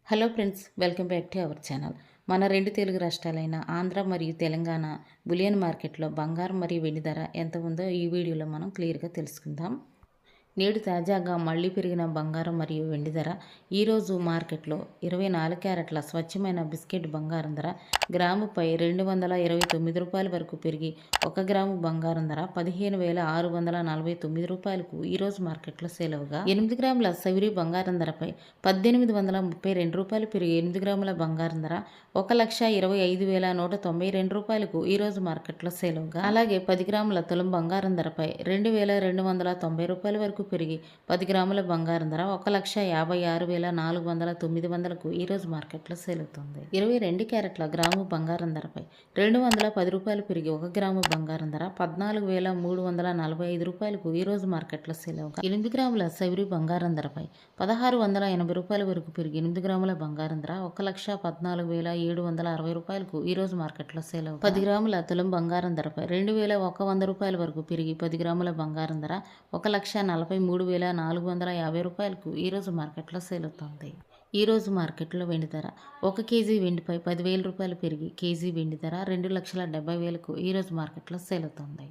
Hello friends, welcome back to our channel. మన రెండు తెలుగు రాష్ట్రాలైన ఆంధ్ర మరియు తెలంగాణ బులియన్ మార్కెట్లో బంగారం మరియు వెండి ధర ఎంత ఉందో ఈ వీడియోలో మనం క్లియర్గా తెలుసుకుందాం. నేడు తాజాగా మళ్లీ పెరిగిన బంగారం మరియు వెండి ధర. ఈరోజు మార్కెట్లో 24 క్యారెట్ల స్వచ్ఛమైన బిస్కెట్ బంగారం ధర గ్రాముపై 229 రూపాయల వరకు పెరిగి 1 గ్రాము బంగారం ధర 15,649 రూపాయలకు ఈరోజు మార్కెట్లో సేల్ అవగా, 8 గ్రాముల సవిరి బంగారం ధరపై 1832 రూపాయలు పెరిగి 8 గ్రాముల బంగారం ధర 1,25,192 రూపాయలకు ఈరోజు మార్కెట్లో సేల్ అవగా, అలాగే 10 గ్రాముల తులం బంగారం ధరపై 2,290 రూపాయల వరకు పెరిగి 10 గ్రాముల బంగారం ధర 1,56,409కు ఈరోజు మార్కెట్లో సేల్ అవుతుంది. 22 క్యారెట్ల గ్రాము బంగారం ధరపై 210 రూపాయలు పెరిగి 1 గ్రాము బంగారం ధర 14,345 రూపాయలకు ఈరోజు మార్కెట్లో సేల్ అవగా, 8 గ్రాముల సైవరీ బంగారం ధరపై 1,680 రూపాయల వరకు పెరిగి 8 గ్రాముల బంగారం ధర 1,14,760 రూపాయలకు ఈరోజు మార్కెట్లో సేల్ అవగా, 10 గ్రాముల తులం బంగారం ధరపై 2,100 రూపాయల వరకు పెరిగి 10 గ్రాముల బంగారం ధర 1,43,450 రూపాయలకు ఈరోజు మార్కెట్లో సేల్ అవుతుంది. ఈరోజు మార్కెట్లో వెండి ధర 1 కేజీ వెండిపై 10,000 రూపాయలు పెరిగి కేజీ వెండి ధర 2,70,000కు ఈరోజు మార్కెట్లో సేల్ అవుతుంది.